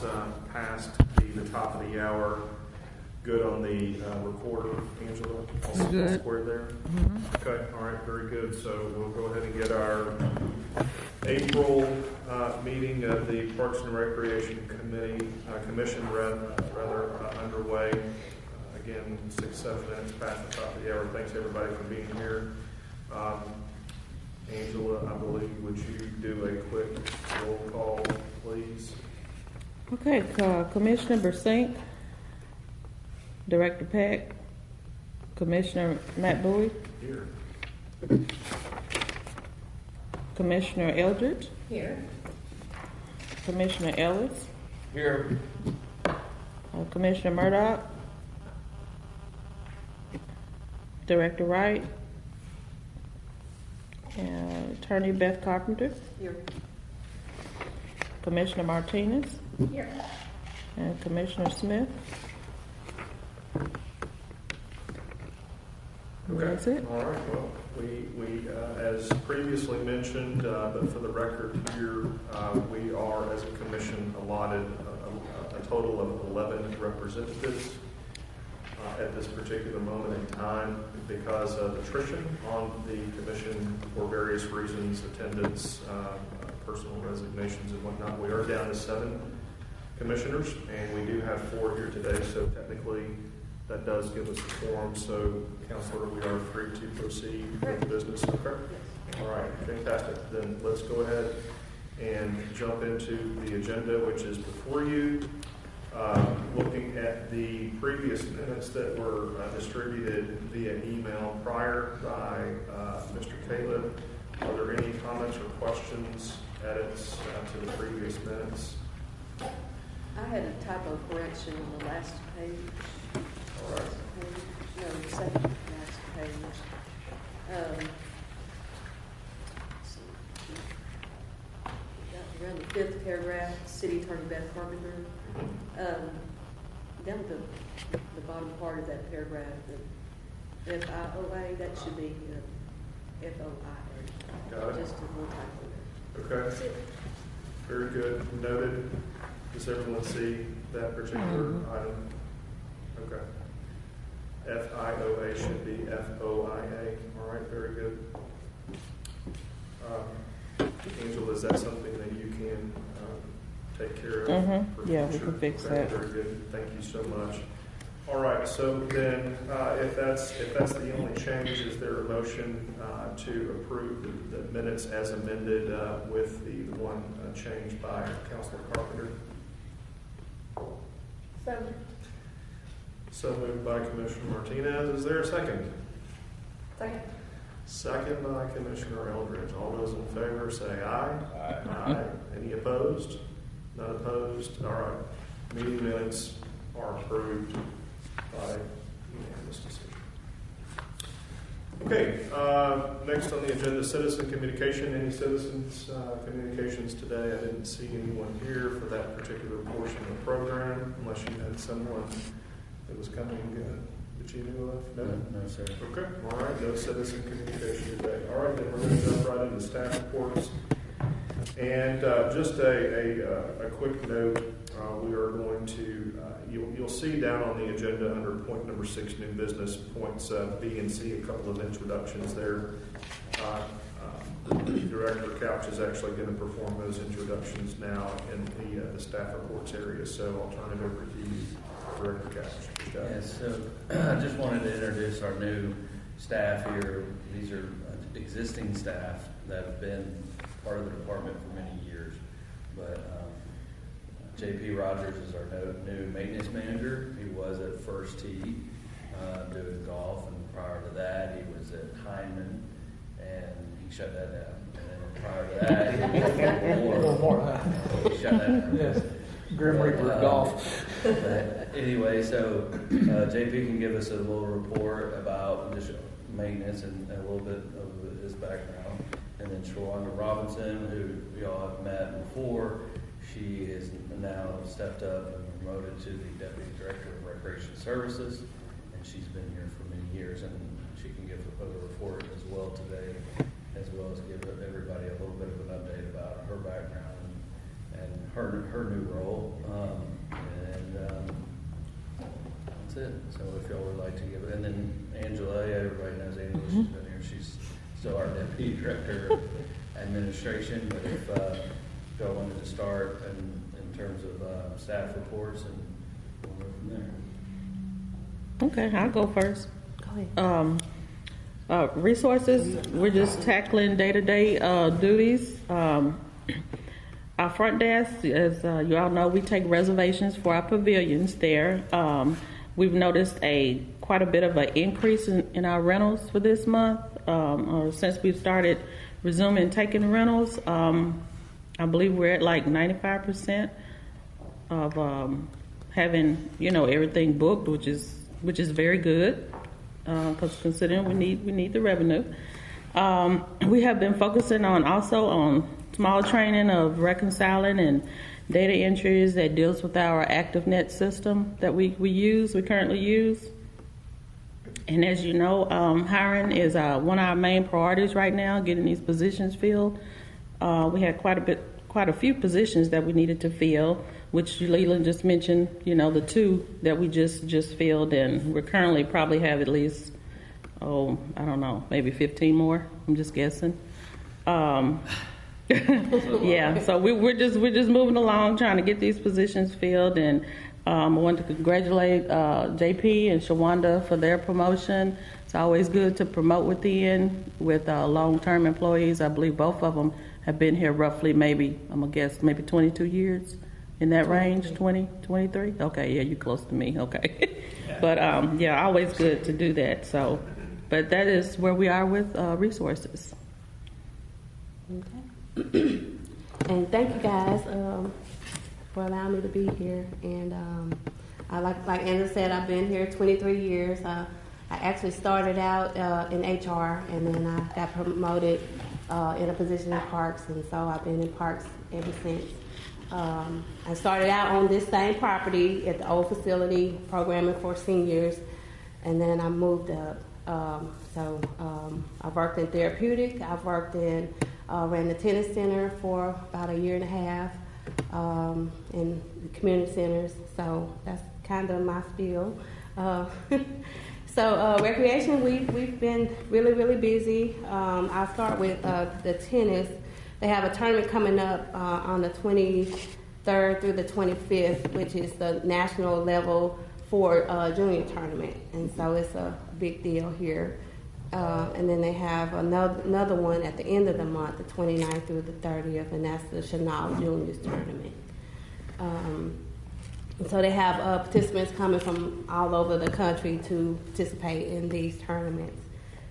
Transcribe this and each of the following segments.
It's past the top of the hour. Good on the recorder, Angela? All Good. square there? Mm-hmm. Okay, all right, very good. So we'll go ahead and get our April meeting of the Parks and Recreation Commission underway. Again, 6-7 minutes past the top of the hour. Thanks everybody for being here. Angela, I believe, would you do a quick roll call, please? Okay, Commissioner Bersink, Director Peck, Commissioner Matt Bowie, Here. Commissioner Eldridge, Here. Commissioner Ellis, Here. Commissioner Murdoch, Director Wright, and Attorney Beth Carpenter, Here. Commissioner Martinez, Here. and Commissioner Smith. And Okay. that's it. All right, well, we as previously mentioned, but for the record here, we are, as a commission, allotted a total of 11 representatives at this particular moment in time because of attrition on the commission for various reasons, attendance, personal resignations and whatnot. We are down to 7 commissioners, and we do have 4 here today, so technically that does give us a quorum. So, Counselor, we are free to proceed with the business. Okay? All right, fantastic. Then let's go ahead and jump into the agenda, which is before you. Looking at the previous minutes that were distributed via email prior by Mr. Caleb, are there any comments or questions, edits to the previous minutes? I had a typo correction on the last page. All right. No, the second last page. Let's see. Around the 5th paragraph, City Attorney Beth Carpenter. Down at the bottom part of that paragraph, the FIOA, that should be FOIA. Got it. Just a little typo there. Okay. That's it. Very good. Noted. Does everyone see that particular item? Okay. FIOA should be FOIA. All right, very good. Angela, is that something that you can take care of? for Yeah, we future? can fix Okay, that. Very good. Thank you so much. All right, so then if that's the only change, is there a motion to approve the minutes as amended with the one change by Councilor Carpenter? So moved by Commissioner Martinez. Is there a second? Second. Second by Commissioner Eldridge. All those in favor say aye. Aye. Any opposed? None opposed? All right. Meeting minutes are approved by unanimous decision. Okay, next on the agenda, citizen communication. Any citizens communications today? I didn't see anyone here for that particular portion of the program, unless you had someone that was coming that you knew of? No, sir. Okay, all right, no citizen communication today. All right, then we're going to jump right into staff reports. And just a quick note, we are going to, you'll see down on the agenda under point number 6, new business, points B and C, a couple of introductions there. Director Couch is actually going to perform those introductions now in the staff reports area, so I'll turn it over to you, Director Couch. Yes, so I just wanted to introduce our new staff here. These are existing staff that have been part of the department for many years. But J.P. Rogers is our new maintenance manager. He was at First Tee doing golf, and prior to that he was at Hyman, and he shut that down. And then prior to that, he shut that down. Yes. Grim Reaper of golf. But anyway, so JP can give us a little report about just maintenance and a little bit of his background. And then Shalonda Robinson, who we all have met before, she is now stepped up and promoted to the Deputy Director of Recreation Services. And she's been here for many years, and she can give a report as well today, as well as give everybody a little bit of an update about her background and her new role. it. So if y'all would like to give it, and then Angela, everybody knows Angela, she's been here, she's still our deputy director of administration, but if y'all wanted to start in terms of staff reports, and we'll go from there. Okay, I'll go first. Go ahead. Resources, we're just tackling day-to-day duties. Our front desk, as you all know, we take reservations for our pavilions there. We've noticed quite a bit of an increase in our rentals for this month, or since we've started resuming taking rentals. I believe we're at like 95% of having everything booked, which is very good, because considering we need the revenue. We have been focusing on small training of reconciling and data entries that deals with our ActiveNet system that we currently use. And as you know, hiring is one of our main priorities right now, getting these positions filled. We had quite a few positions that we needed to fill, which Leland just mentioned, the 2 that we just filled, and we currently probably have at least, I don't know, maybe 15 more. I'm just guessing. Yeah, so we're just moving along, trying to get these positions filled, and I want to congratulate JP and Shawanda for their promotion. It's always good to promote with long-term employees. I believe both of them have been here roughly maybe 22 years, in that range, 20, 23? Okay, yeah, you're close to me, okay. But yeah, always good to do that. So, but that is where we are with resources. Okay. And thank you guys for allowing me to be here. And I like Andrew said, I've been here 23 years. I actually started out in HR, and then I got promoted in a position in parks, and so I've been in parks ever since. I started out on this same property at the old facility, programming for seniors, and then I moved up. I've worked in therapeutic. I've worked in ran the tennis center for about a year and a half, in the community centers. So that's kind of my spiel. So recreation, we've been really busy. I'll start with the tennis. They have a tournament coming up on the 23rd through the 25th, which is the national level for junior tournament, and so it's a big deal here. And then they have another one at the end of the month, the 29th through the 30th, and that's the Chanel Juniors tournament. And so they have participants coming from all over the country to participate in these tournaments.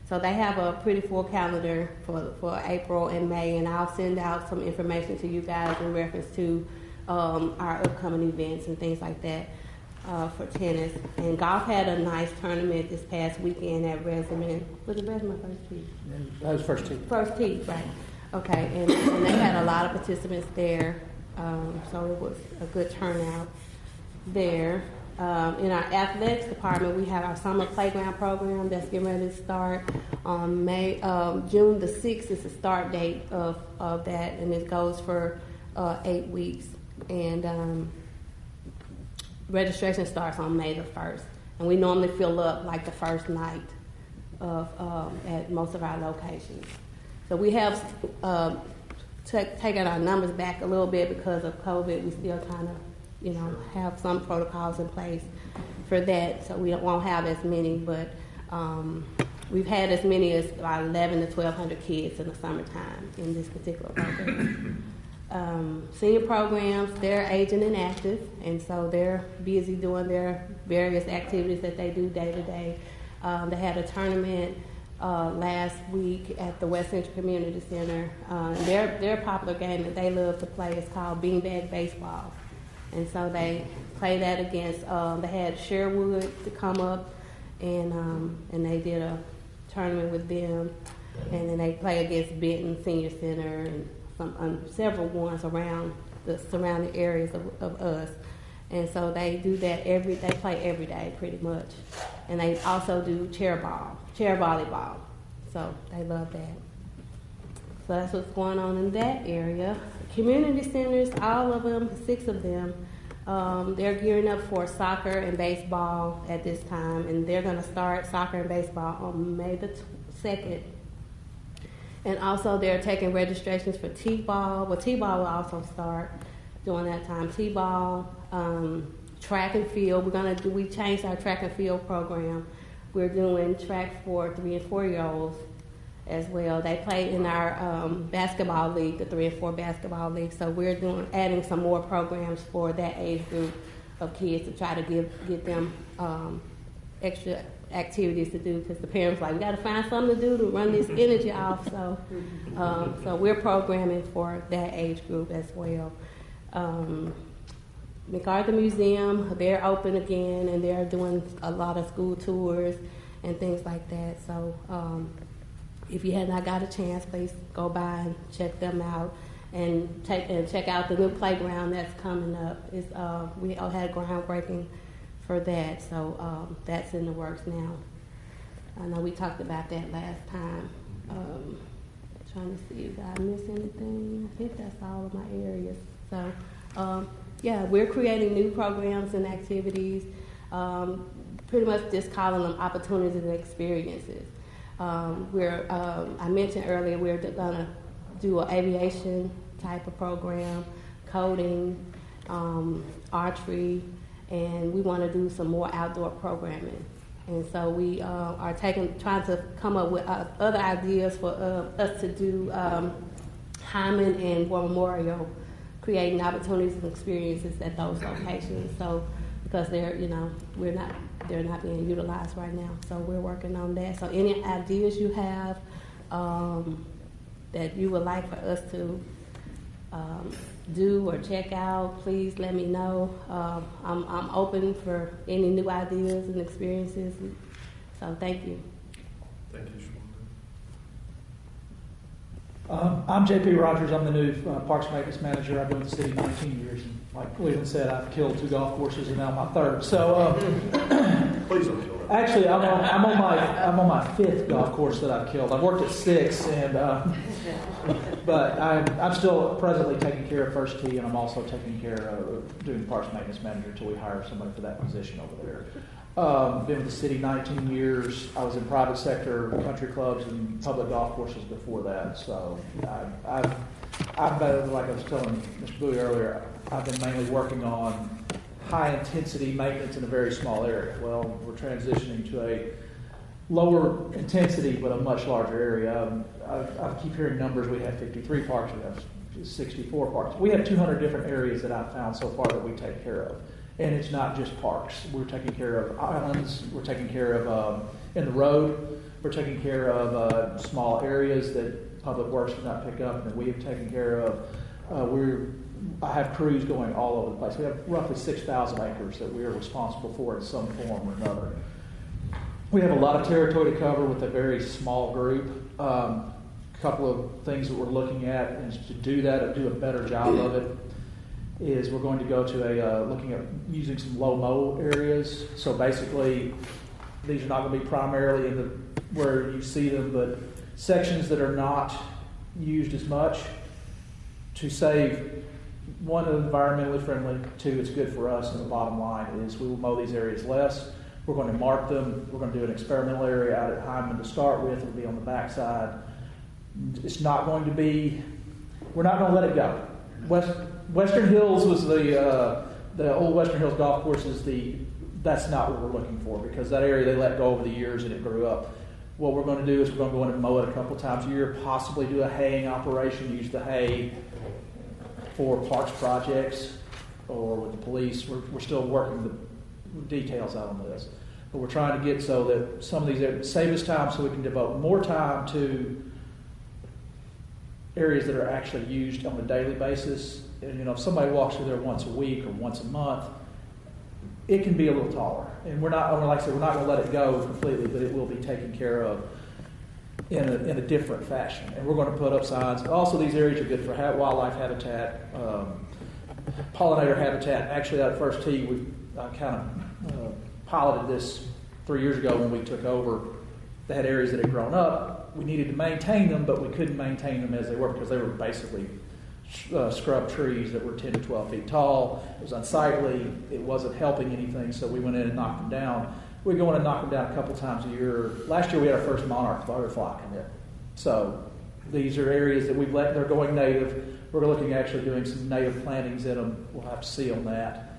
So they have a pretty full calendar for April and May, and I'll send out some information to you guys in reference to our upcoming events and things like that for tennis. And golf had a nice tournament this past weekend at Reserman. Was it Reserman first tee? That was first tee. First tee, right. Okay, and they had a lot of participants there, so it was a good turnout there. In our athletics department, we have our summer playground program that's getting ready to start on June the 6th is the start date of that, and it goes for 8 weeks. And registration starts on May the 1st, and we normally fill up like the first night of at most of our locations. So we have taken our numbers back a little bit because of COVID. We still kind of have some protocols in place for that, so we won't have as many, but we've had as many as about 1,100 to 1,200 kids in the summertime in this particular program. Senior programs, they're aging and active, and so they're busy doing their various activities that they do day to day. They had a tournament last week at the West Central Community Center. Their popular game that they love to play is called beanbag baseball. And so they play that against, they had Sherwood to come up, and they did a tournament with them. And then they play against Benton Senior Center and several ones around the surrounding areas of us. And so they do that they play every day pretty much. And they also do chair volleyball. So they love that. So that's what's going on in that area. Community centers, all of them, 6 of them, They're gearing up for soccer and baseball at this time, and they're going to start soccer and baseball on May the 2nd. And also they're taking registrations for T-ball. Well, T-ball will also start during that time. T-ball, track and field. We changed our track and field program. We're doing track for 3 and 4 year olds as well. They play in our basketball league, the 3 and 4 basketball league. So we're adding some more programs for that age group of kids to try to get them extra activities to do, because the parents we got to find something to do to run this energy off. So we're programming for that age group as well. MacArthur Museum, they're open again, and they're doing a lot of school tours and things like that. So if you had not got a chance, please go by and check them out, and check out the new playground that's coming up. We all had groundbreaking for that, so that's in the works now. I know we talked about that last time. Trying to see if I missed anything. I think that's all of my areas. So yeah, we're creating new programs and activities, pretty much just calling them opportunities and experiences. I mentioned earlier, we're gonna do an aviation type of program, coding, archery, and we want to do some more outdoor programming. And so we are trying to come up with other ideas for us to do Hyman and War Memorial, creating opportunities and experiences at those locations. So because they're not being utilized right now. So we're working on that. So any ideas you have that you would like for us to do or check out, please let me know. I'm open for any new ideas and experiences. So thank you. Thank you, Shwanda. I'm JP Rogers. I'm the new Parks Maintenance Manager. I've been with the city 19 years. And like Cleveland said, I've killed 2 golf courses and now my 3rd. So Please don't kill that. actually, I'm on my 5th golf course that I've killed. I've worked at 6, and but I'm still presently taking care of First Tee, and I'm also taking care of doing Parks Maintenance Manager until we hire somebody for that position over there. Been with the city 19 years. I was in private sector country clubs and public golf courses before that. So I've been, like I was telling Mr. Bowie earlier, I've been mainly working on high intensity maintenance in a very small area. Well, we're transitioning to a lower intensity but a much larger area. I keep hearing numbers. We have 53 parks. We have 64 parks. We have 200 different areas that I've found so far that we take care of. And it's not just parks. We're taking care of islands. We're taking care of in the road. We're taking care of small areas that Public Works did not pick up, and we have taken care of. I have crews going all over the place. We have roughly 6,000 acres that we are responsible for in some form or another. We have a lot of territory to cover with a very small group. A couple of things that we're looking at, and to do that and do a better job of it, is we're going to go to looking at using some low mow areas. So basically, these are not going to be primarily where you see them, but sections that are not used as much to save. 1, environmentally friendly. 2, it's good for us, and the bottom line is we will mow these areas less. We're going to mark them. We're going to do an experimental area out at Hyman to start with. It'll be on the backside. It's not going to be, we're not going to let it go. Western Hills was the old Western Hills golf course that's not what we're looking for, because that area they let go over the years and it grew up. What we're going to do is we're going to go in and mow it a couple times a year, possibly do a haying operation, use the hay for parks projects or with the police. We're still working the details out on this. But we're trying to get so that some of these save us time so we can devote more time to areas that are actually used on a daily basis. And if somebody walks through there once a week or once a month, it can be a little taller. And we're not, like I said, we're not going to let it go completely, but it will be taken care of in a different fashion. And we're going to put up signs. Also, these areas are good for wildlife habitat, pollinator habitat. Actually, out at First Tee, we kind of piloted this 3 years ago when we took over. They had areas that had grown up. We needed to maintain them, but we couldn't maintain them as they were because they were basically scrub trees that were 10 to 12 feet tall. It was unsightly. It wasn't helping anything, so we went in and knocked them down. We go in and knock them down a couple times a year. Last year we had our first monarch butterfly come in. So these are areas that we've let, they're going native. We're looking at actually doing some native plantings in them. We'll have to see on that.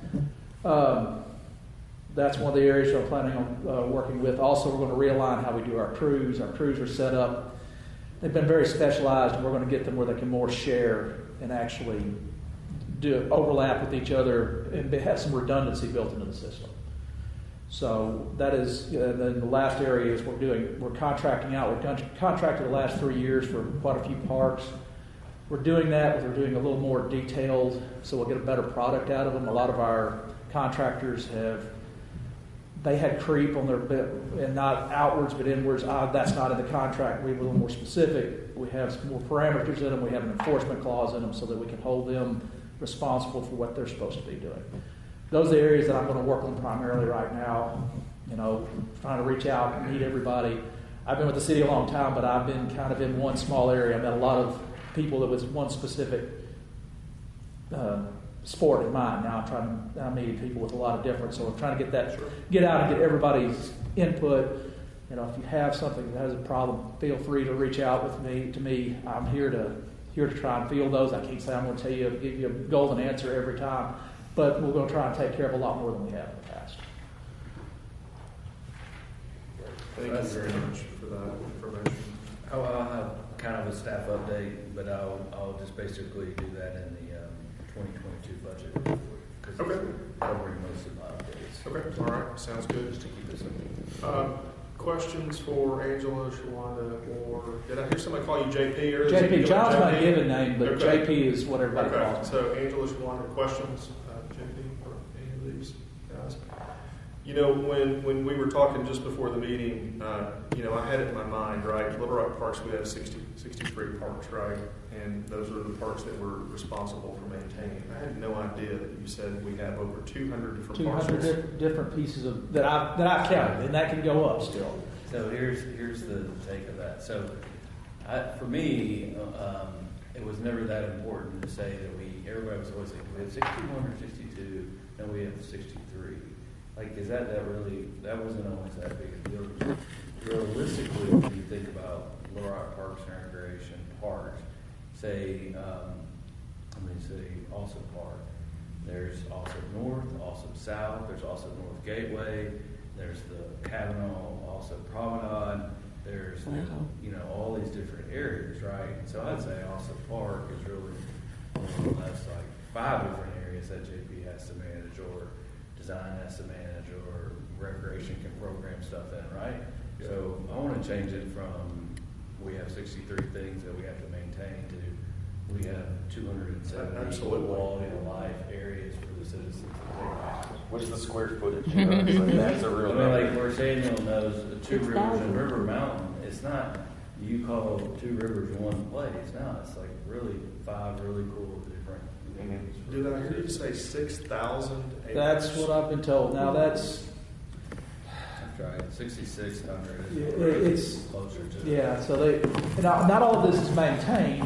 That's one of the areas we're planning on working with. Also, we're going to realign how we do our crews. Our crews are set up. They've been very specialized, and we're going to get them where they can more share and actually do overlap with each other and have some redundancy built into the system. So that is, and then the last area is we're contracting out. We've contracted the last 3 years for quite a few parks. We're doing that, but we're doing a little more detailed, so we'll get a better product out of them. A lot of our contractors they had creep on their bit, and not outwards but inwards. That's not in the contract. We're a little more specific. We have some more parameters in them. We have an enforcement clause in them so that we can hold them responsible for what they're supposed to be doing. Those are the areas that I'm going to work on primarily right now. Trying to reach out and meet everybody. I've been with the city a long time, but I've been kind of in one small area. I met a lot of people that was one specific sport in mind. Now I'm meeting people with a lot of different. So I'm trying to get out and get everybody's input. If you have something that has a problem, feel free to reach out to me. I'm here to try and field those. I can't say I'm going to give you a golden answer every time, but we're going to try and take care of a lot more than we have in the past. Thank you very much for that information. I'll have kind of a staff update, but I'll just basically do that in the 2022 budget report, because Okay. it's covering most of my updates. Okay, all right, sounds good. Just to keep it simple. Questions for Angela, Shawanda, or did I hear somebody call you JP? Or JP, John's my given name, but Okay. JP is what everybody Okay, calls me. so Angela, Shawanda, questions, JP, for any of these guys? When we were talking just before the meeting, I had it in my mind, right? Little Rock Parks, we have 63 parks, right? And those are the parks that we're responsible for maintaining. I had no idea that you said we have over 200 different 200 parcels. different pieces of that I've counted, and that can go up still. So here's the take of that. So for me, it was never that important to say that everybody was always saying, we have 61 or 62, and we have 63. Like, is that wasn't always that big a deal. Realistically, when you think about Little Rock Parks and Recreation parks, say Alsop Park, there's Alsop North, Alsop South, there's Alsop North Gateway, there's the Kavanaugh Alsop Promenade, there's all these different areas, right? And so I'd say Alsop Park is really more or less like 5 different areas that JP has to manage, or design has to manage, or recreation can program stuff in, right? Yeah. So I want to change it from we have 63 things that we have to maintain to we have 270 quality of life areas for the citizens. What's the square footage? That's a real number. Like where Samuel knows the Two Rivers and River Mountain, it's not you call Two Rivers one place. No, it's like really 5 really cool different. Did I hear you say 6,000 acres? That's what I've been told. Now that's right, 6,600. It's closer to. Yeah, so not all of this is maintained,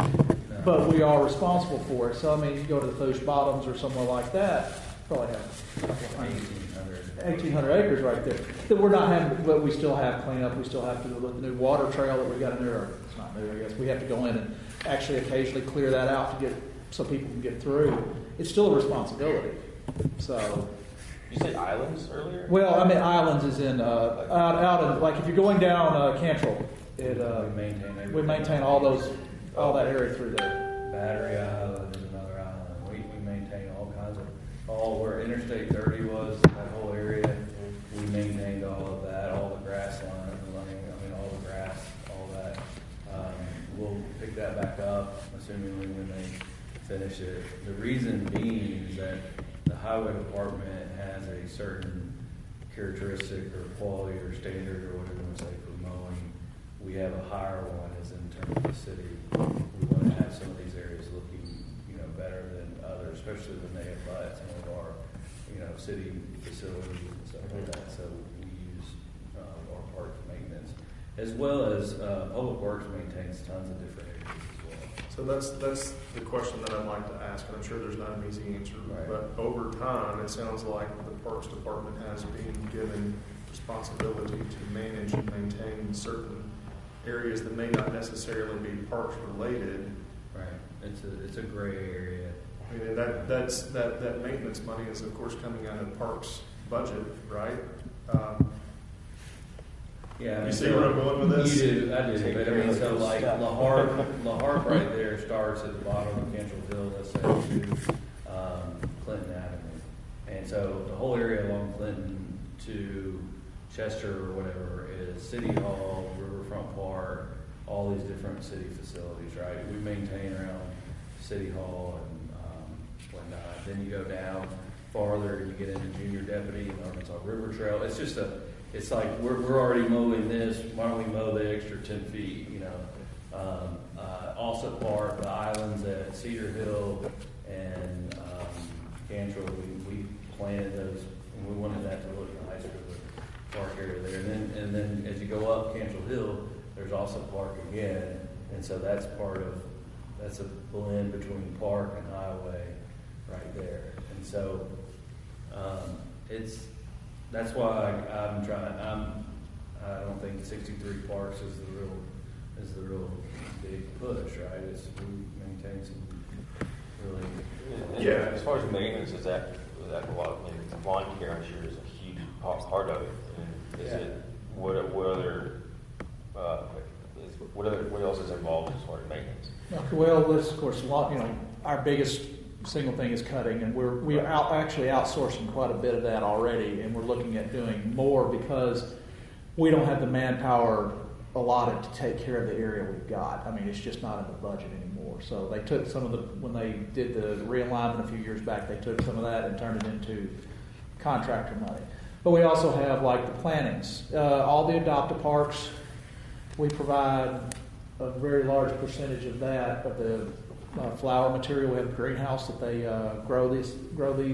but we are responsible for it. So I mean, you go to the Foos Bottoms or somewhere like that, probably have 1,800 acres right there that we're not having, but we still have cleanup. We still have to do with the new water trail that we got in there. It's not new, I guess. We have to go in and actually occasionally clear that out to get so people can get through. It's still a responsibility. So. You said islands earlier? Well, I mean, islands is in out in, like if you're going down Cantrell, we maintain all that area through there. Battery Island is another island. We maintain all kinds of where Interstate 30 was, that whole area. We maintained all of that, all the grass lines running. All the grass, all that. We'll pick that back up, assuming when they finish it. The reason being is that the highway department has a certain characteristic or quality or standard or whatever you want to say for mowing. We have a higher one as in terms of the city. We want to have some of these areas looking, better than others, especially when they abut some of our, city facilities and stuff like that. So we use our park maintenance, as well as Public Works maintains tons of different areas as well. So that's the question that I'd like to ask, and I'm sure there's not an easy answer. Right. But over time, it sounds like the Parks Department has been given responsibility to manage and maintain certain areas that may not necessarily be parks related. Right, it's a gray area. I mean, and that maintenance money is of course coming out of the parks budget, right? Yeah, I You mean, see so where I'm going with this? You do, I do, but I mean, so like La Harpe right there starts at the bottom of Cantrell Hill, let's say, to Clinton Avenue. And so the whole area along Clinton to Chester or whatever is City Hall, Riverfront Park, all these different city facilities, right? We maintain around City Hall and whatnot. Then you go down farther and you get into Junior Deputy and Arkansas River Trail. It's just it's like we're already mowing this. Why don't we mow the extra 10 feet? You know, Alsop Park, the islands at Cedar Hill and Cantrell. We planted those, and we wanted that to look nice for the park area there. And then as you go up Cantrell Hill, there's Alsop Park again, and so that's a blend between park and highway right there. And so that's why I don't think 63 parks is the real big push, right? We maintain some really. Yeah. As far as maintenance, is that a lot of, lawn care, I'm sure, is a huge part of it. And is it, what else is involved as far as maintenance? Well, this, of course, our biggest single thing is cutting, and we are actually outsourcing quite a bit of that already, and we're looking at doing more because we don't have the manpower allotted to take care of the area we've got. I mean, it's just not in the budget anymore. So they took when they did the realignment a few years back, they took some of that and turned it into contractor money. But we also have like the plantings. All the adopted parks, we provide a very large percentage of that, of the flower material. We have a greenhouse that they grow these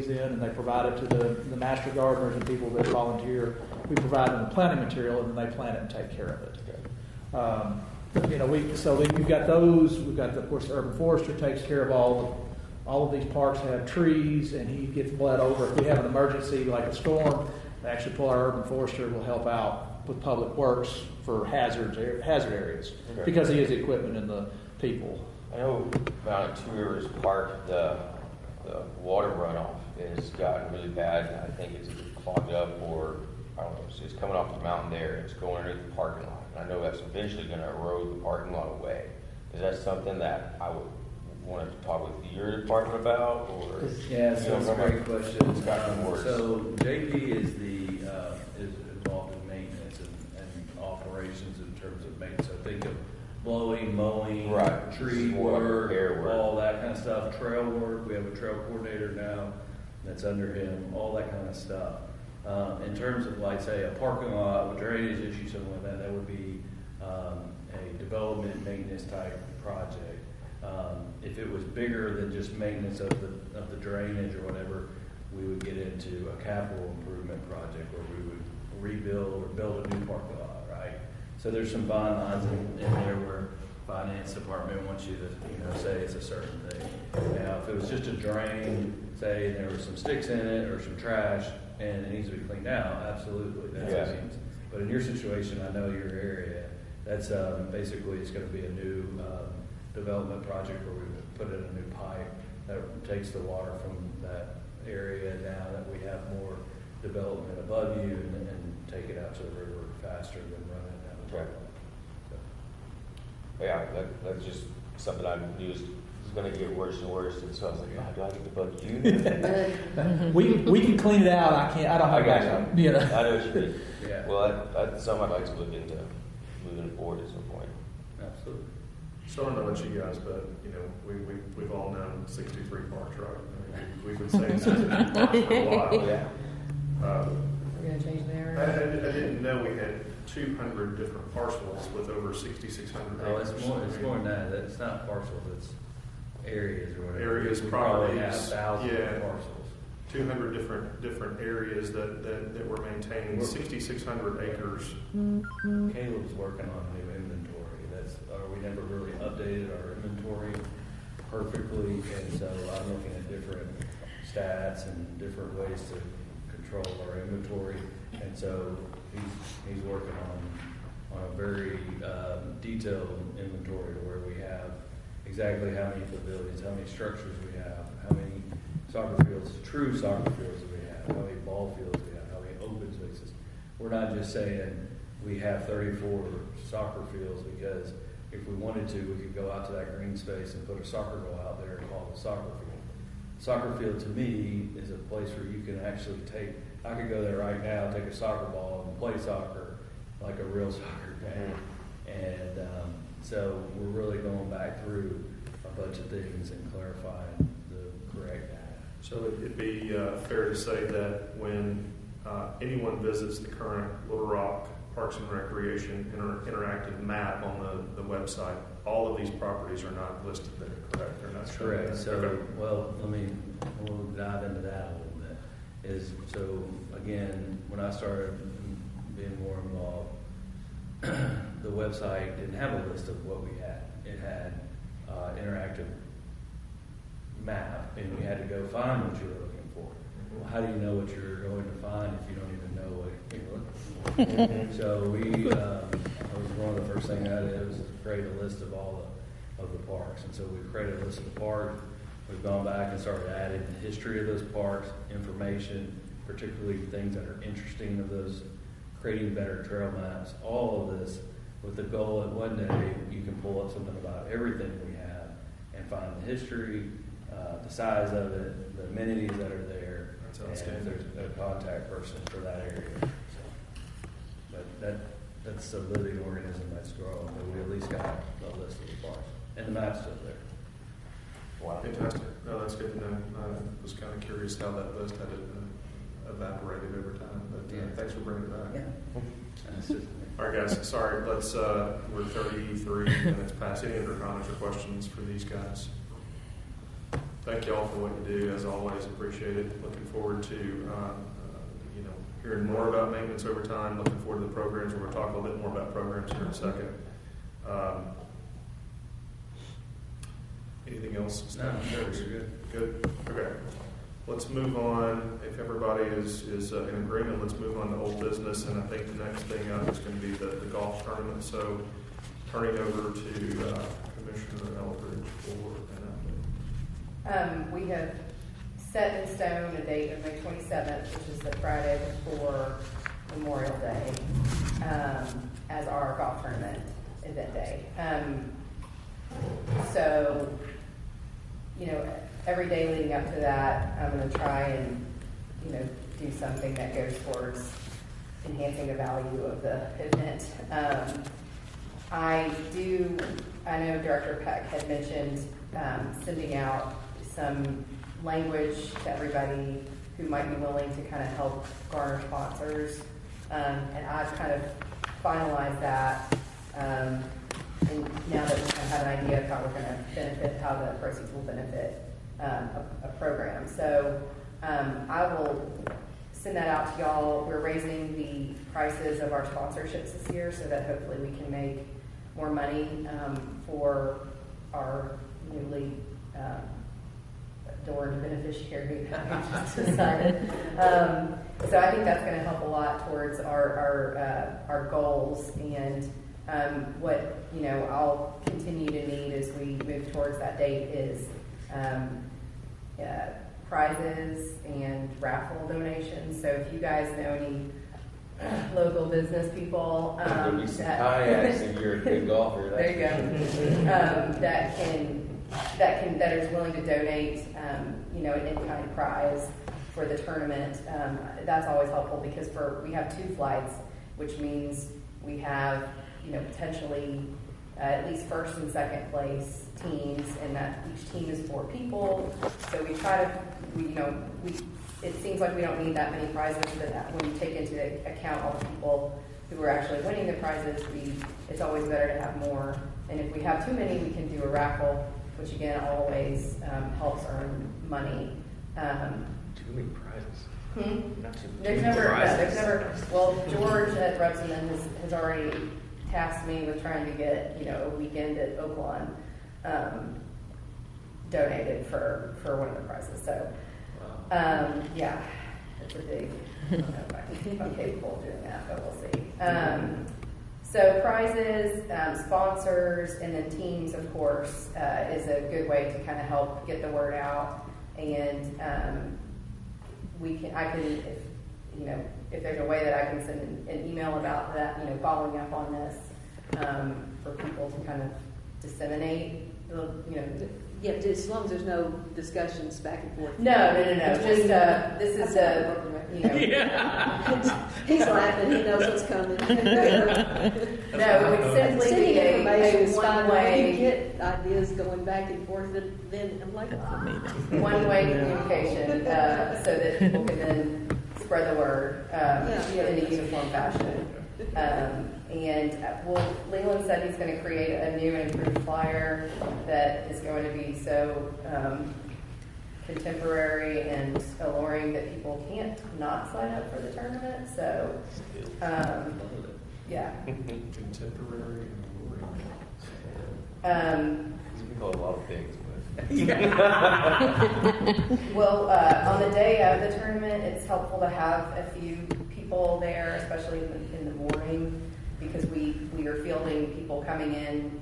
in, and they provide it to the master gardeners and people that volunteer. We provide them the planting material, and then they plant it and take care of it. So we've got those. We've got, of course, the urban forester takes care of all of these parks have trees, and he gets bled over. If we have an emergency like a storm, they actually pull our urban forester will help out with public works for hazard areas, because he has the equipment and the people. I know about at Two Rivers Park, the water runoff has gotten really bad. I think it's clogged up, or I don't know, it's coming off the mountain there. It's going underneath the parking lot. And I know that's eventually going to erode the parking lot away. Is that something that I would want to talk with your department about, or? Yeah, so that's a great question. It's gotten worse. So JP is is involved in maintenance and operations in terms of maintenance. So think of blowing, mowing, right, tree work, all that kind of stuff, trail work. We have a trail coordinator now that's under him, all that kind of stuff. In terms of, like, say, a parking lot with drainage issue, something like that, that would be a development maintenance type project. If it was bigger than just maintenance of the drainage or whatever, we would get into a capital improvement project where we would rebuild or build a new parking lot, right? So there's some fine lines in there where finance department wants you to, say it's a certain thing. Now, if it was just a drain, say there was some sticks in it or some trash and it needs to be cleaned out, absolutely, that's what it means. But in your situation, I know your area, that's basically, it's going to be a new development project where we put in a new pipe that takes the water from that area down, that we have more development above you and take it out to the river faster than running it down the pipeline. Yeah, that's just something I knew was going to get worse and worse, and so I was like, oh, do I get to bug you? We can clean it out. I don't have backup. I know what you mean. Yeah. Well, that's something I'd like to look into moving forward at some point. Absolutely. So I don't know about you guys, but we've all known 63 parks, right? I mean, we've been saying 63 parks for a while. Yeah. We're gonna change the area. I didn't know we had 200 different parcels with over 6,600 Oh, acres. it's more than that. It's not parcels, it's areas or whatever. Areas, We probably have properties, thousands yeah. of parcels. 200 different areas that we're maintaining, 6,600 acres. Caleb's working on a new inventory. we never really updated our inventory perfectly, and so I'm looking at different stats and different ways to control our inventory, and so he's working on a very detailed inventory to where we have exactly how many pavilions, how many structures we have, how many soccer fields, true soccer fields that we have, how many ball fields we have, how many open spaces. We're not just saying we have 34 soccer fields, because if we wanted to, we could go out to that green space and put a soccer goal out there and call it a soccer field. Soccer field to me is a place where you can actually I could go there right now, take a soccer ball and play soccer like a real soccer game. And so we're really going back through a bunch of things and clarifying the correct data. So it'd be fair to say that when anyone visits the current Little Rock Parks and Recreation interactive map on the website, all of these properties are not listed there, correct? They're not shown there. Correct. So, Okay. well, we'll dive into that a little bit. So again, when I started being more involved, the website didn't have a list of what we had. It had interactive map, and we had to go find what you were looking for. Well, how do you know what you're going to find if you don't even know what you're looking for? So that was one of the first things I did, was create a list of all of the parks. And so we created a list of the parks. We've gone back and started adding the history of those parks, information, particularly things that are interesting of those, creating better trail maps, all of this with the goal that one day you can pull up something about everything we have and find the history, the size of it, the amenities that are there, That's and if outstanding. there's a contact person for that area. So, but that's a living organism that's growing, but we at least got a list of the parks, and the map's still there. Wow. Fantastic. No, that's good to know. I was kind of curious how that list had evaporated over time, but Yeah. thanks for bringing it back. Yeah. That's just, All right, guys, sorry, we're 33 minutes past. Any other comments or questions for these guys? Thank you all for what you do, as always, appreciate it. Looking forward to, hearing more about maintenance over time, looking forward to the programs. We're going to talk a little bit more about programs here in a second. Anything else? no, you're good. Good, okay. Let's move on. If everybody is in agreement, let's move on to old business. And I think the next thing up is going to be the golf tournament. So turning over to Commissioner Eldridge for an update. We have set in stone a date of May 27th, which is the Friday before Memorial Day, as our golf tournament event day. So, every day leading up to that, I'm going to try and, do something that goes towards enhancing the value of the event. I know Director Peck had mentioned sending out some language to everybody who might be willing to kind of help garner sponsors. And I've kind of finalized that. And now that we kind of have an idea of how we're going to benefit, how the proceeds will benefit a program. So I will send that out to y'all. We're raising the prices of our sponsorships this year so that hopefully we can make more money for our newly adored beneficiary that we just decided. So I think that's going to help a lot towards our goals, and what I'll continue to need as we move towards that date is prizes and raffle donations. So if you guys know any local business people There'll be some kayaks if you're a good golfer. there you go, that is willing to donate an in-kind prize for the tournament. That's always helpful because we have 2 flights, which means we have potentially at least first and second place teams, and that each team is 4 people. So we try to, it seems like we don't need that many prizes, but when you take into account all the people who are actually winning the prizes, it's always better to have more. And if we have too many, we can do a raffle, which again always helps earn money. Too many prizes. Not too There's many never, prizes. well, George at Repson has already tasked me with trying to get, a weekend at Oaklawn donated for one of the prizes. So, yeah, it's a big, I don't know if I'm capable of doing that, but we'll see. So prizes, sponsors, and then teams, of course, is a good way to kind of help get the word out. And if there's a way that I can send an email about that, following up on this, for people to kind of disseminate Yeah, as long as there's no discussions back and forth. No. Just this is He's laughing. He knows what's coming. No, it would simply Sending be information a is fine. When you one-way get ideas going back and forth, then I'm like, one-way communication, so that people can then spread the word in a uniform fashion. Leland said he's going to create a new and improved flyer that is going to be so contemporary and alluring that people can't not sign up for the tournament. So, yeah. Contemporary and alluring. You can call it a lot of things, but. Well, on the day of the tournament, it's helpful to have a few people there, especially in the morning, because we are fielding people coming in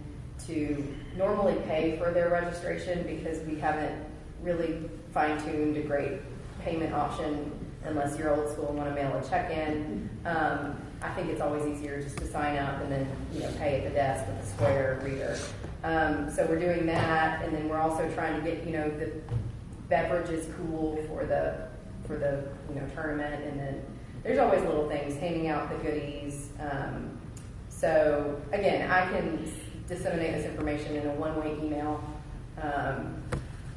to normally pay for their registration because we haven't really fine-tuned a great payment option unless you're old school and want to mail a check-in. I think it's always easier just to sign up and then pay at the desk with a square reader. So we're doing that, and then we're also trying to get the beverages cool for the tournament, and then there's always little things, handing out the goodies. So again, I can disseminate this information in a one-way email,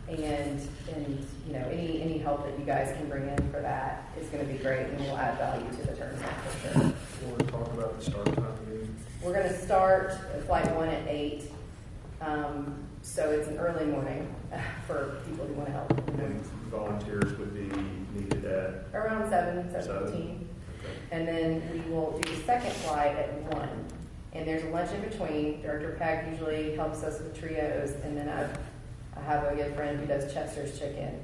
and any help that you guys can bring in for that is going to be great, and will add value to the tournament for sure. We'll talk about the start time again. We're going to start flight 1 at 8, so it's an early morning for people who want to help. And volunteers would be needed at Around 7:15. Okay. And then we will do the second flight at 1. And there's a lunch in between. Director Pack usually helps us with trios, and then I have a good friend who does Chester's chicken.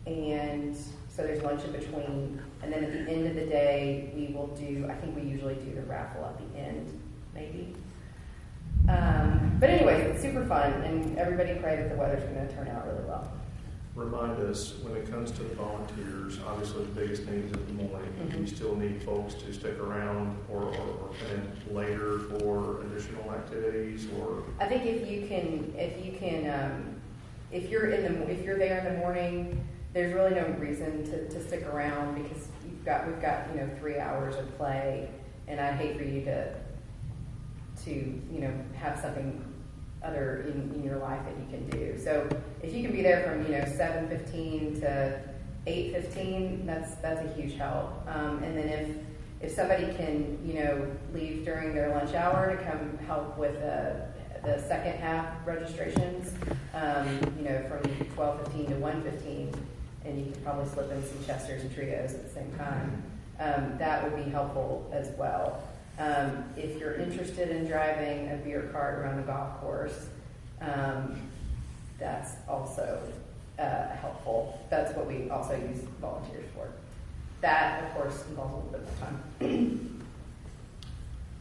And so there's lunch in between. And then at the end of the day, we will I think we usually do the raffle at the end, maybe. But anyways, it's super fun, and everybody pray that the weather's going to turn out really well. Remind us, when it comes to the volunteers, obviously the biggest need is in the morning. Do you still need folks to stick around or come in later for additional activities, or? I think if you're there in the morning, there's really no reason to stick around because we've got 3 hours of play, and I'd hate for you to have something other in your life that you can do. So if you can be there from 7:15 to 8:15, that's a huge help. And then if somebody can leave during their lunch hour to come help with the second half registrations, from 12:15 to 1:15, and you can probably slip in some Chesters and trios at the same time. That would be helpful as well. If you're interested in driving a beer cart around the golf course, that's also helpful. That's what we also use volunteers for. That, of course, involves a little bit more time.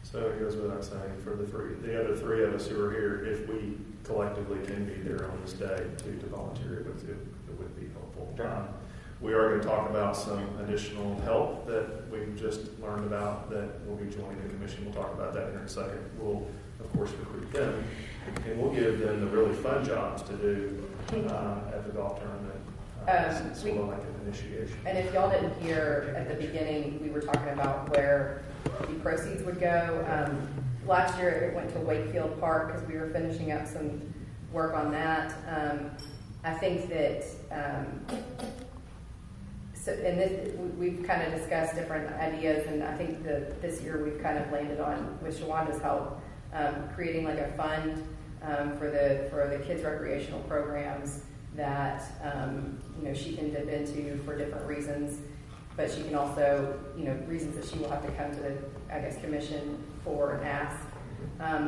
So it goes without saying, for the other three of us who are here, if we collectively can be there on this day to volunteer, it would be helpful. We are going to talk about some additional help that we've just learned about that will be joining the commission. We'll talk about that in a second. We'll, of course, recruit them, and we'll give them the really fun jobs to do at the golf tournament, sort of like an initiation. And if y'all didn't hear at the beginning, we were talking about where the proceeds would go. Last year, it went to Wakefield Park because we were finishing up some work on that. I think that... we've kind of discussed different ideas, and I think that this year we've kind of landed on, with Shawanda's help, creating like a fund for the kids' recreational programs that she can dip into for different reasons. but she can also, reasons that she will have to come to the, I guess, commission for and ask.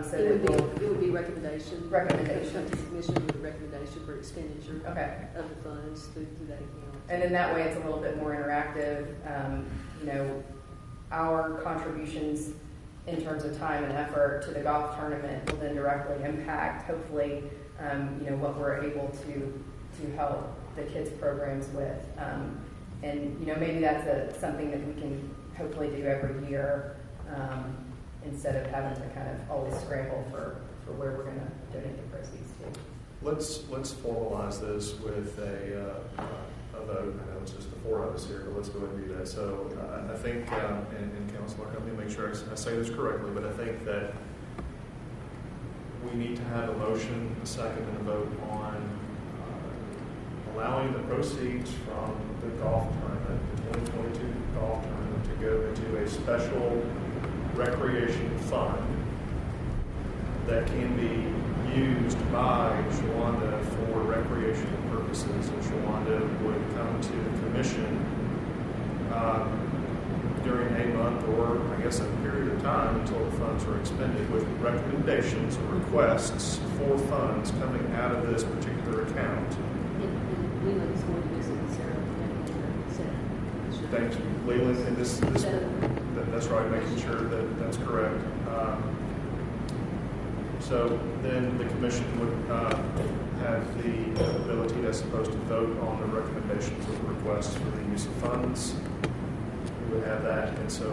So It that we'll, would be recommendation. Recommendation. Come to the commission with a recommendation for expenditure okay. of the funds through that account. And then that way it's a little bit more interactive. Our contributions in terms of time and effort to the golf tournament will then directly impact, hopefully, what we're able to help the kids' programs with. And maybe that's something that we can hopefully do every year instead of having to kind of always scramble for where we're going to donate the proceeds to. Let's formalize this with a vote. I know it's just the four of us here, but let's go ahead and do that. So I think, and Councilor, help me make sure I say this correctly, but I think that we need to have a motion, a second, and a vote on allowing the proceeds from the golf tournament, the 2022 golf tournament, to go into a special recreation fund that can be used by Shawanda for recreational purposes, and Shawanda would come to the commission during a month or I guess a period of time until the funds are expended with recommendations or requests for funds coming out of this particular account. Leland's going to visit Sarah. Thanks, Leland, and that's right, making sure that that's correct. So then the commission would have the ability, I suppose, to vote on the recommendations or the requests for the use of funds. We would have that, and so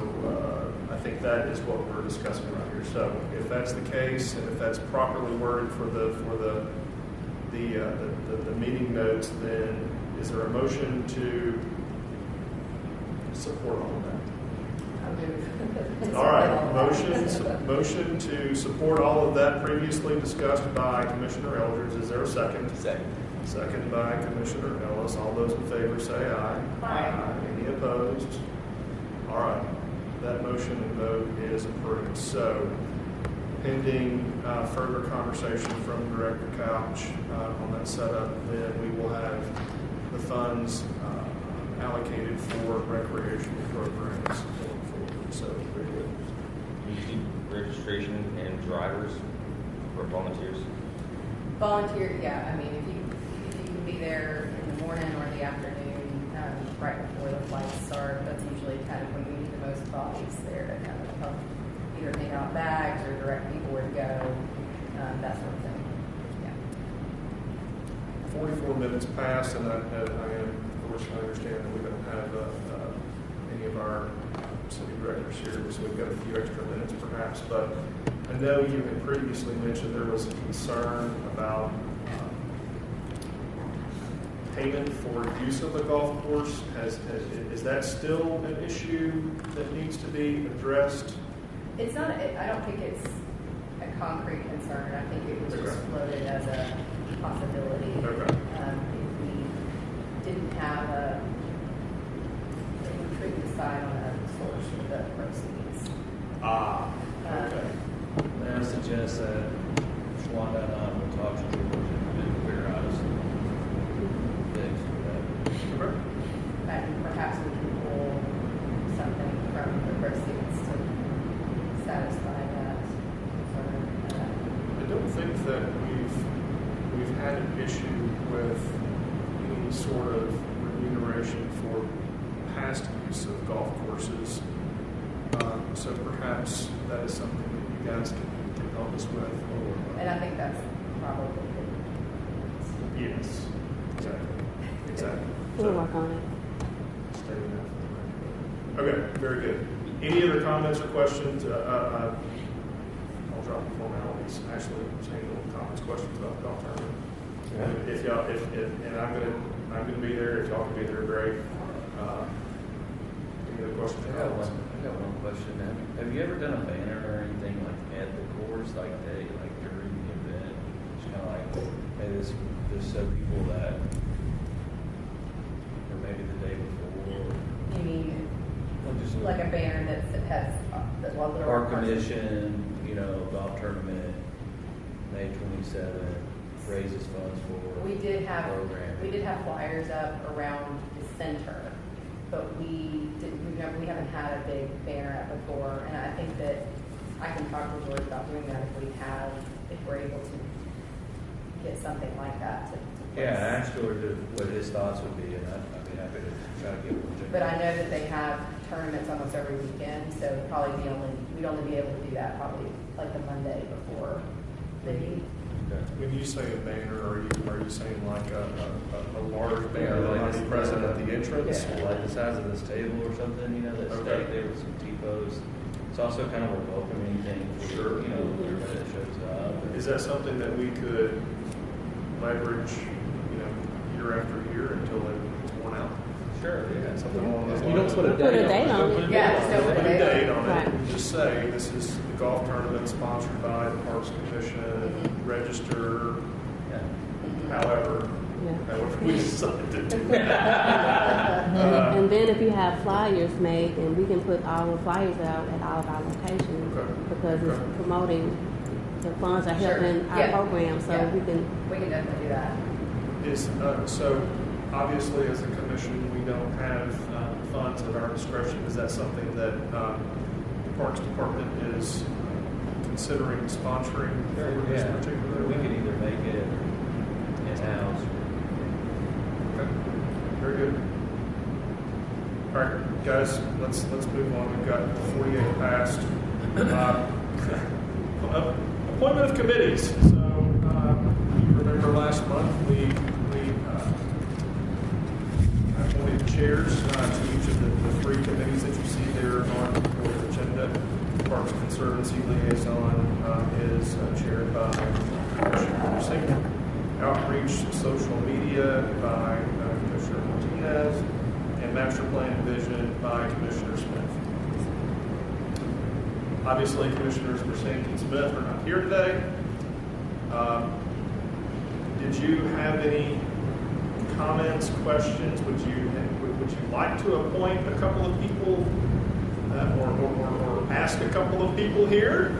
I think that is what we're discussing right here. So if that's the case, and if that's properly worded for the meeting notes, then is there a motion to support all of that? All right, motion to support all of that previously discussed by Commissioner Elders. Is there a second? Second. Second by Commissioner Ellis. All those in favor say aye. Aye. Any opposed? All right, that motion and vote is approved. So pending further conversation from Director Couch on that setup, then we will have the funds allocated for recreational programs going forward. So very good. Usually registration and drivers for volunteers. Volunteer, yeah. I mean, if you can be there in the morning or the afternoon, right before the flights start, that's usually kind of when we need the most bodies there to kind of help either hand out bags or direct people where to go, that sort of thing. Yeah. 44 minutes passed, and I of course understand that we don't have any of our city directors here, so we've got a few extra minutes perhaps. But I know you had previously mentioned there was a concern about payment for use of the golf course. Is that still an issue that needs to be addressed? It's not, I don't think it's a concrete concern. I think it was just floated as a possibility. Okay. If we didn't have if we couldn't decide on a source for the proceeds. Okay. May I suggest that Shawanda and I will talk to the board and figure out some fix for that. Okay. And perhaps we can pull something from the proceeds to satisfy that. I don't think that we've had an issue with any sort of remuneration for past use of golf courses. So perhaps that is something that you guys can help us with. And I think that's probably good. Yes, exactly. We'll work on it. Stating that for the record. Okay, very good. Any other comments or questions? I'll drop the formalities. Actually, handle comments, questions about the golf tournament. If y'all, and I'm gonna be there. If y'all can be there, great. Any other questions? I got one question. Have you ever done a banner or anything like at the course, like during the event? Just kind of like, hey, this so people that, or maybe the day before. You mean Just like a banner that has the logo? Our commission, golf tournament, May 27th, raises funds for We did have program. flyers up around the center, but we haven't had a big banner up before, and I think that I can talk to George about doing that if we're able to get something like that to place. Yeah, I asked George what his thoughts would be, and I'd be happy to try to get one. But I know that they have tournaments almost every weekend, so we'd only be able to do that probably like the Monday before the meet. When you say a banner, are you saying like a large banner Yeah, that like might be this- present at the entrance? Yeah, like the size of this table or something, that Okay. stake there with some T-pose. It's also kind of a welcoming thing for, Sure. everybody that shows up. Is that something that we could leverage, year after year until it's worn out? Sure, yeah. Something along those You don't lines? put a Put a date date on on it. it. Yeah, just don't Put put a a date date on it, Right. and just say, this is the golf tournament sponsored by the Parks Commission, register, Yeah. however Yeah. we decide to do that. And then if you have flyers made, then we can put all the flyers out at all of our locations Okay. because it's Okay. promoting the funds are Sure. helping our Yeah. program, so Yeah. we can. We can definitely do that. So obviously, as a commission, we don't have funds at our discretion. Is that something that the Parks Department is considering sponsoring for this Yeah. particular We could event? either make it in-house. Okay. Very good. All right, guys, let's move on. We've got 48 past. Appointment of committees. So you remember last month we appointed chairs to each of the three committees that you see there on the agenda. Parks Conservancy Liaison is chaired by Commissioner Singh. Outreach Social Media by Commissioner Martinez, and Master Plan and Vision by Commissioner Smith. Obviously, Commissioners Mersanti and Smith are not here today. Did you have any comments, questions? Would you like to appoint a couple of people or ask a couple of people here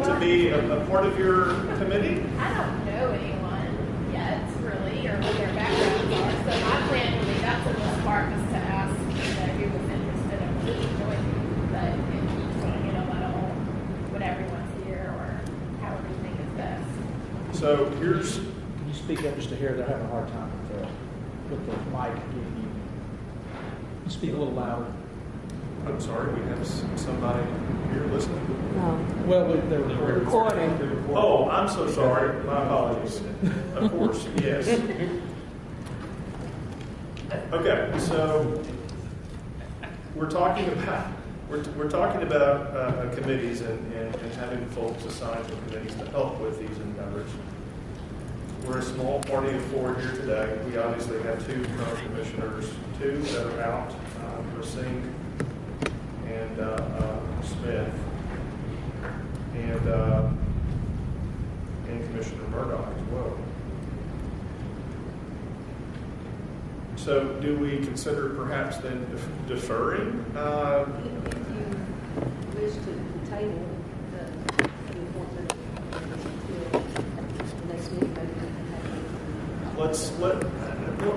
to be a part of your committee? I don't know anyone yet, really, or what their backgrounds are. So my plan when we got to this part was to ask who was interested in joining. But if you want to get a little, when everyone's here, or however you think is best. So here's, Can you speak up just to hear? They're having a hard time with the mic. You speak a little louder. I'm sorry, we have somebody here listening. No. Well, they're recording. Recording. Oh, I'm so sorry. My apologies. Of course, yes. Okay, so we're talking about committees and having folks assigned to committees to help with these endeavors. We're a small party of four here today. We obviously have two current commissioners, two that are out, Singh and Smith, and Commissioner Murdoch as well. So do we consider perhaps then deferring? If you wish to table the appointment until the next meeting, maybe we can have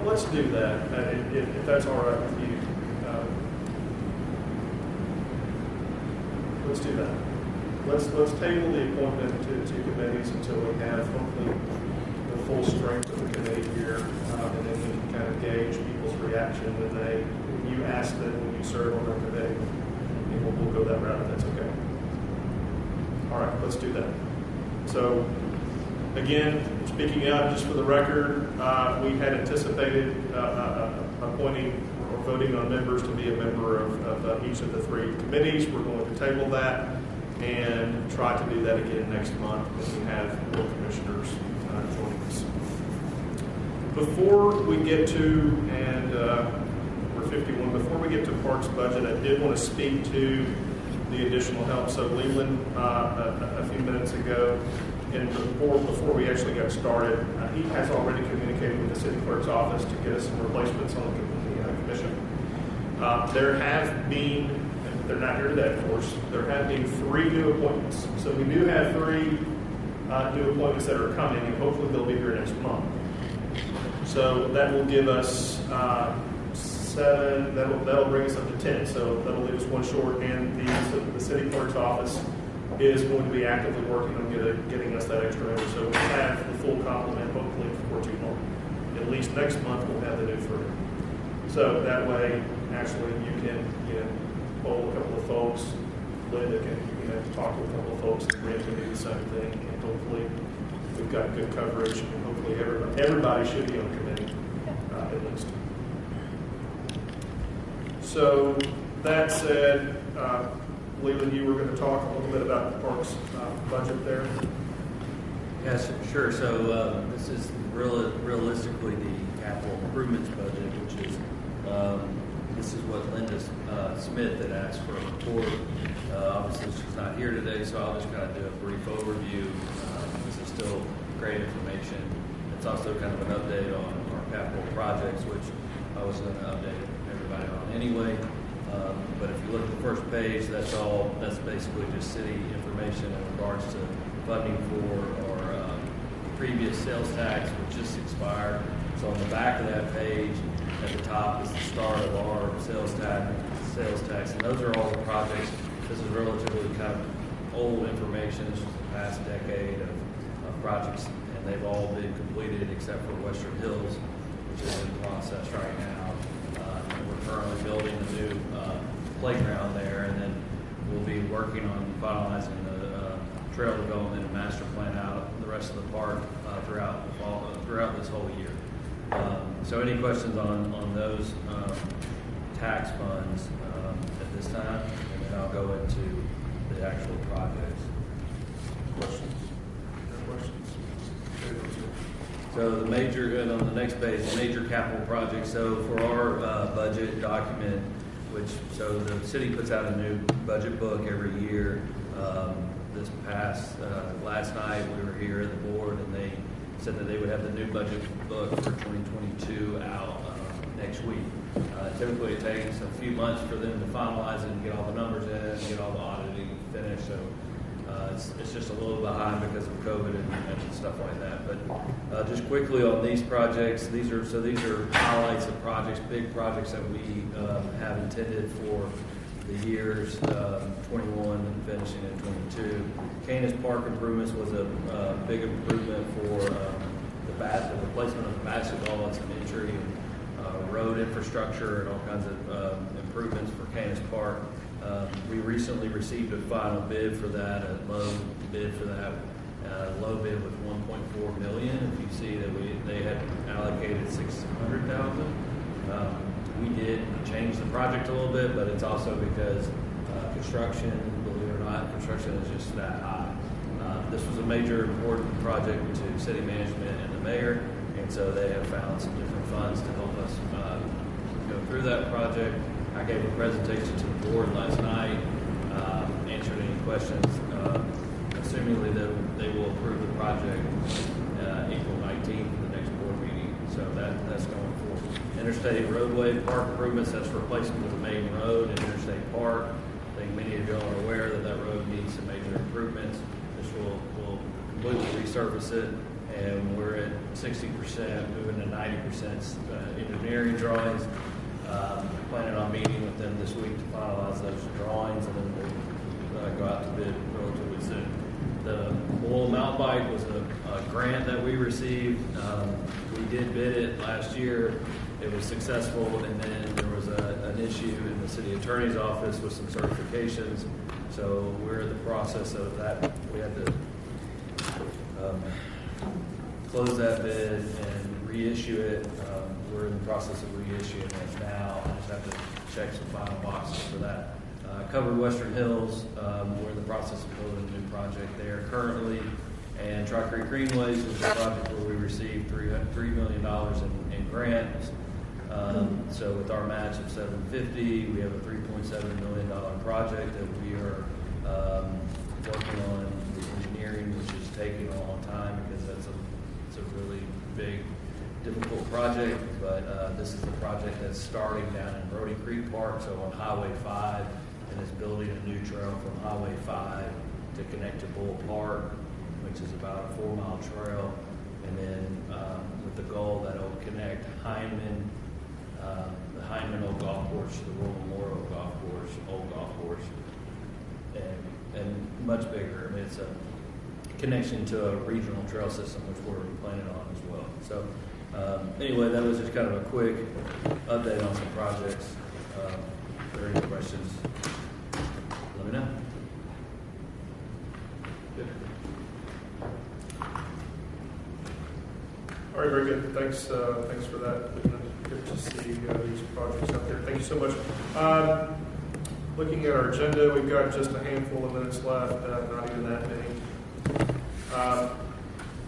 Let's do that, if that's all right with you. Let's do that. Let's table the appointment to committees until we have hopefully the full strength of the committee here, and then we can kind of gauge people's reaction when you ask them when you serve on a committee. And we'll go that route if that's okay. All right, let's do that. So, again, speaking out just for the record, we had anticipated appointing or voting on members to be a member of each of the three committees. We're going to table that and try to do that again next month when we have more commissioners joining us. Before we get to, and we're 51, before we get to Parks budget, I did want to speak to the additional help. So Leland, a few minutes ago, and before we actually got started, he has already communicated with the city clerk's office to get us some replacements on the commission. There have been, and they're not here today, of course, there have been 3 new appointments. So we do have 3 new appointments that are coming, and hopefully they'll be here next month. So that will give us 7, that'll bring us up to 10, so that'll leave us one short, and the city clerk's office is going to be actively working on getting us that extra number, so we'll have the full complement hopefully before too long. At least next month we'll have the new firm. So that way, actually, you can poll a couple of folks, Linda can talk to a couple of folks, and Brent can do the same thing, and hopefully we've got good coverage, and hopefully everybody should be on committee, at least. So that said, Leland, you were going to talk a little bit about the parks budget there. Yes, sure. So this is realistically the capital improvements budget, which is this is what Linda Smith had asked for a report. Obviously, she's not here today, so I'll just kind of do a brief overview. This is still great information. It's also kind of an update on our capital projects, which I was going to update everybody on anyway. But if you look at the first page, that's basically just city information in regards to funding for our previous sales tax, which just expired. So on the back of that page, at the top is the start of our sales tax, and those are all the projects. This is relatively kind of old information. This was the past decade of projects, and they've all been completed except for Western Hills, which is in process right now. We're currently building a new playground there, and then we'll be working on finalizing the trail development and master plan out the rest of the park throughout this whole year. So any questions on those tax funds at this time, and then I'll go into the actual projects. Questions? No questions? So the major, and on the next page, major capital projects. So for our budget document, so the city puts out a new budget book every year. This past, last night we were here at the board, and they said that they would have the new budget book for 2022 out next week. Typically it takes a few months for them to finalize it and get all the numbers in and get all the auditing finished. So it's just a little behind because of COVID and stuff like that. But just quickly on these projects, these are highlights of projects, big projects that we have intended for the years 21 and finishing in 22. Canis Park improvements was a big improvement for the replacement of the basketball and some entry and road infrastructure and all kinds of improvements for Canis Park. We recently received a final bid for that, a low bid for that. Low bid was $1.4 million. If you see that they had allocated $600,000. We did change the project a little bit, but it's also because construction, believe it or not, construction is just that high. This was a major important project to city management and the mayor, and so they have found some different funds to help us go through that project. I gave a presentation to the board last night, answered any questions. Assumingly they will approve the project April 19th for the next board meeting. So that's going forward. Interstate roadway park improvements, that's replacement of the main road in Interstate Park. I think many of y'all are aware that road needs some major improvements. This will completely resurface it, and we're at 60%, moving to 90% engineering drawings. Planning on meeting with them this week to finalize those drawings, and then we'll go out to bid relatively soon. The Boyle Mountain Bike was a grant that we received. We did bid it last year. It was successful, and then there was an issue in the city attorney's office with some certifications. So we're in the process of that. We had to close that bid and reissue it. We're in the process of reissuing it now. I just have to check some final boxes for that. Covered Western Hills. We're in the process of building a new project there currently. And Tri Creek Greenways is a project where we received $3 million in grants. So with our match of $750, we have a $3.7 million project that we are working on the engineering, which is taking a long time because it's a really big, difficult project. But this is the project that's starting down in Brody Creek Park, so on Highway 5, and is building a new trail from Highway 5 to connect to Bull Park, which is about a 4-mile trail, and then with the goal that it will connect Hyman the Hyman Old Golf Course, the Royal Memorial Golf Course, Old Golf Course, and much bigger. I mean, it's a connection to a regional trail system, which we're planning on as well. So anyway, that was just kind of a quick update on some projects. If there are any questions, let me know. Good. All right, very good. Thanks for that. Good to see these projects out there. Thank you so much. Looking at our agenda, we've got just a handful of minutes left, not even that many.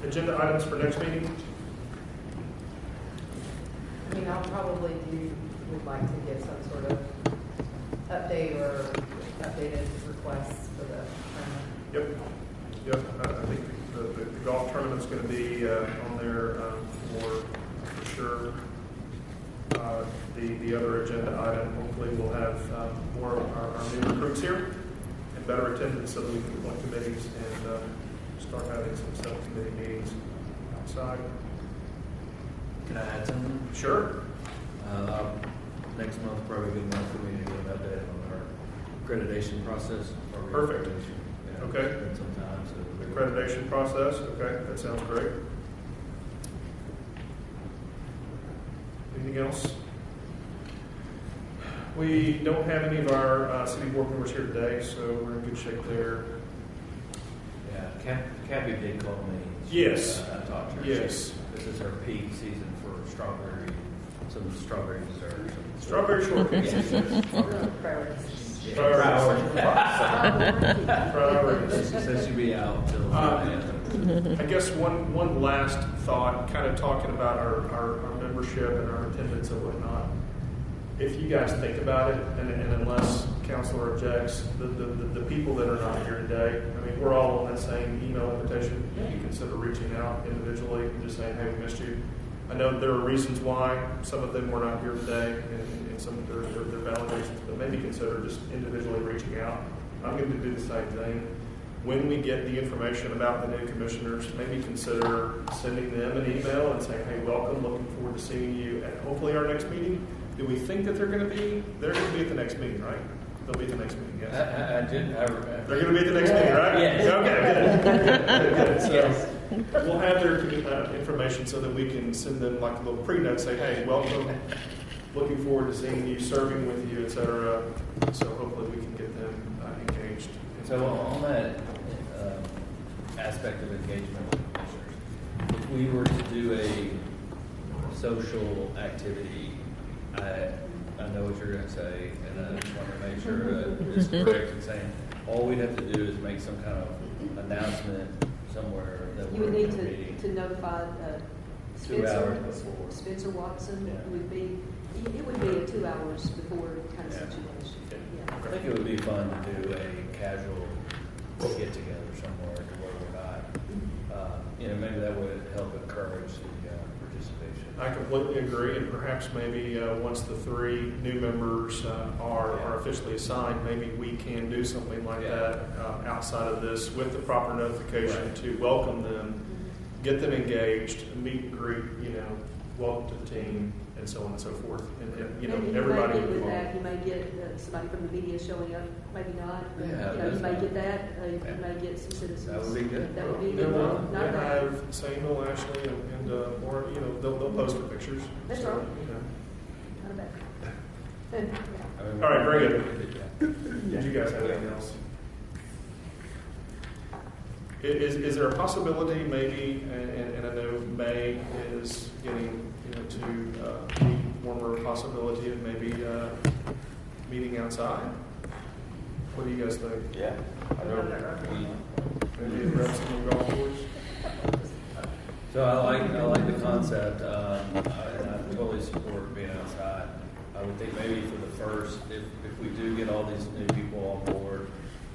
Agenda items for next meeting? I mean, would like to give some sort of update or updated requests for the tournament. Yep. I think the golf tournament's going to be on there for sure. The other agenda item, hopefully we'll have more of our new recruits here and better attendance so that we can appoint committees and start having some subcommittee meetings outside. Can I add something? Sure. Next month, probably a good month for me to get an update on our accreditation process. Perfect. Yeah, Okay. spend some time, so Accreditation process, okay, that sounds great. Anything else? We don't have any of our city board members here today, so we're in good shape there. Yeah, Cappy did call me. Yes. I talked to her. Yes. This is her peak season for some strawberry dessert. Strawberry shortcake. Yeah. Priorities. She said she'd be out till Friday. I guess one last thought, kind of talking about our membership and our attendance and whatnot. If you guys think about it, and unless counselor objects, the people that are not here today, I mean, we're all on that same email invitation. You consider reaching out individually and just saying, hey, we missed you. I know there are reasons why some of them were not here today, and some of their valid reasons, but maybe consider just individually reaching out. I'm going to do the same thing. When we get the information about the new commissioners, maybe consider sending them an email and saying, hey, welcome, looking forward to seeing you at hopefully our next meeting. Do we think that they're going to be at the next meeting, right? They'll be at the next meeting, yes. They're going to be at the next meeting, right? Yes. Okay, good. So Yes. we'll have their information so that we can send them like a little pre-note, say, hey, welcome, looking forward to seeing you, serving with you, etc. So hopefully we can get them engaged. So on that aspect of engagement with commissioners, if we were to do a social activity, I know what you're going to say, and I just want to make sure that it's correct in saying all we'd have to do is make some kind of announcement somewhere that You we're would need meeting to notify 2 hours before. Spencer Watson. Yeah. It would be a 2 hours before kind of Yeah. situation. I think it would be fun to do a casual get together somewhere to where we're not, maybe that would help encourage the participation. I completely agree, and perhaps maybe once the 3 new members are officially assigned, maybe we can do something like that outside of this with the proper notification Right. to welcome them, get them engaged, meet and greet, welcome to the team, and so on and so forth. And Maybe everybody you may get with involved. that. You may get somebody from the media showing up, maybe not. Yeah, You may that's get that. You Yeah. may get some citizens. That would be good. That would be Then good. we'll Not bad. have Samuel, Ashley, and or they'll post their pictures. That's So, right. Not bad. Good. All right, very good. Did you guys have anything else? Is there a possibility maybe, and I know May is getting to be warmer, possibility of maybe meeting outside? What do you guys think? Yeah, I know Maybe at Raffle golf course? So I like the concept, and I totally support being outside. I would think maybe for the first, if we do get all these new people on board,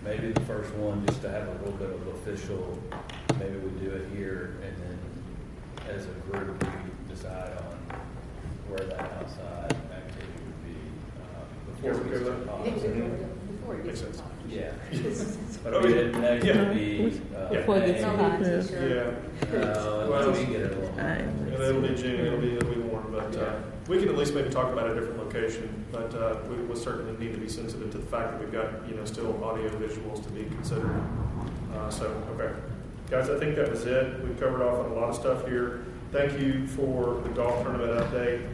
maybe the first one just to have a little bit of official, maybe we do it here, and then as a group we decide on where that outside activity would be before we start talking. Before it gets Makes sense. hot. Yeah. But Oh, I mean, yeah. it could be. Before it gets May. hot. Yeah. Well, we get it a little. Aye. And it'll be June, it'll be warm, but we can at least maybe talk about a different location, but we will certainly need to be sensitive to the fact that we've got, still audio visuals to be considered. Okay. Guys, I think that was it. We've covered off on a lot of stuff here. Thank you for the golf tournament update.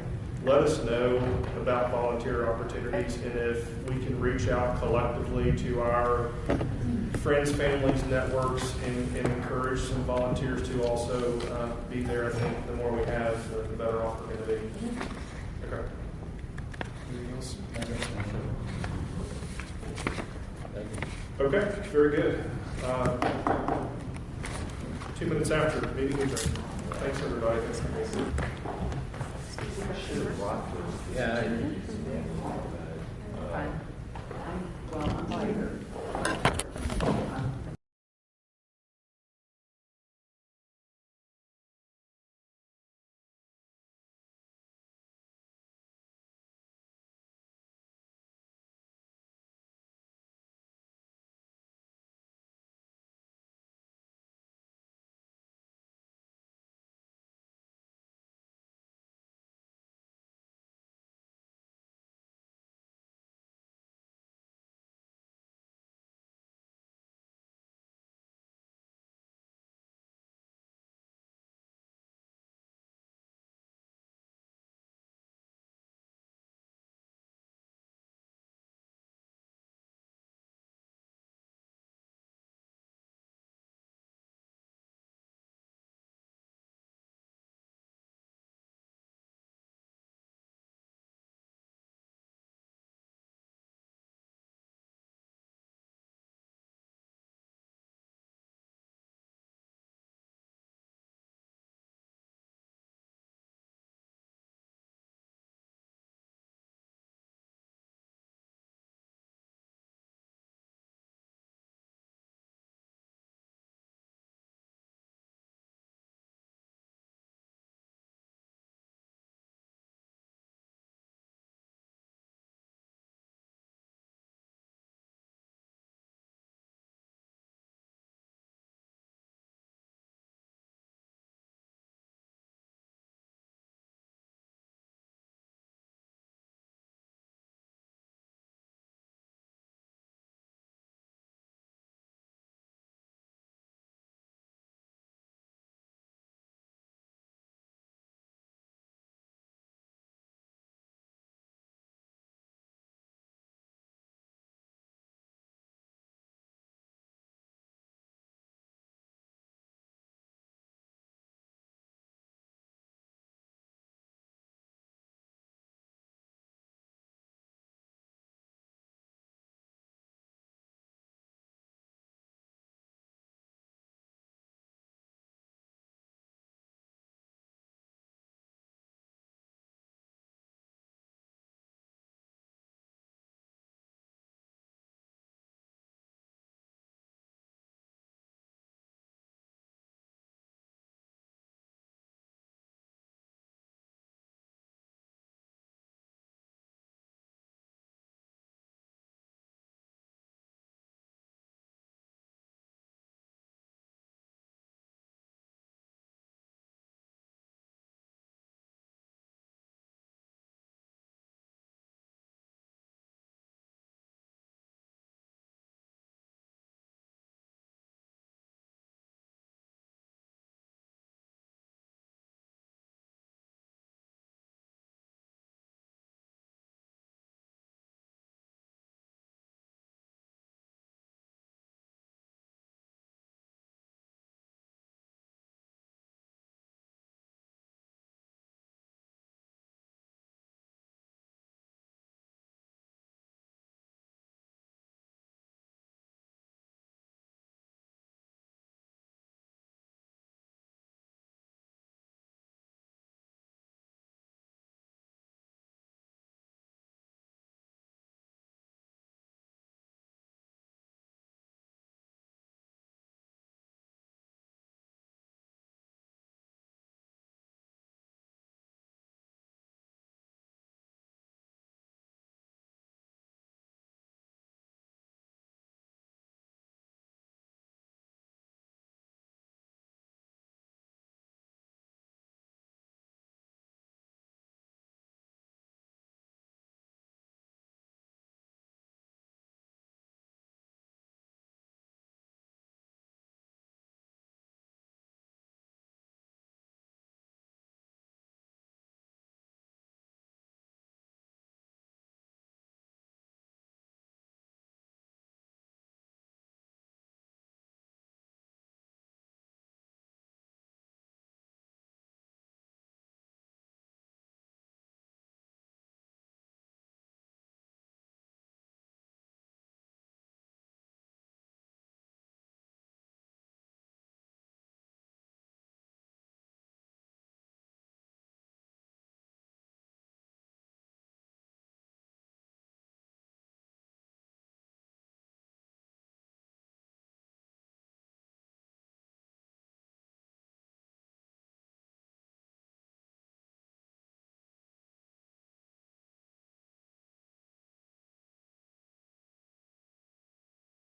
Let us know about volunteer opportunities, and if we can reach out collectively to our friends, families, networks, and encourage some volunteers to also be there. I think the more we have, the better off we're going to be. Okay. Anything else? Okay, very good. 2 minutes after, meeting adjourned. Thanks, everybody. Yeah.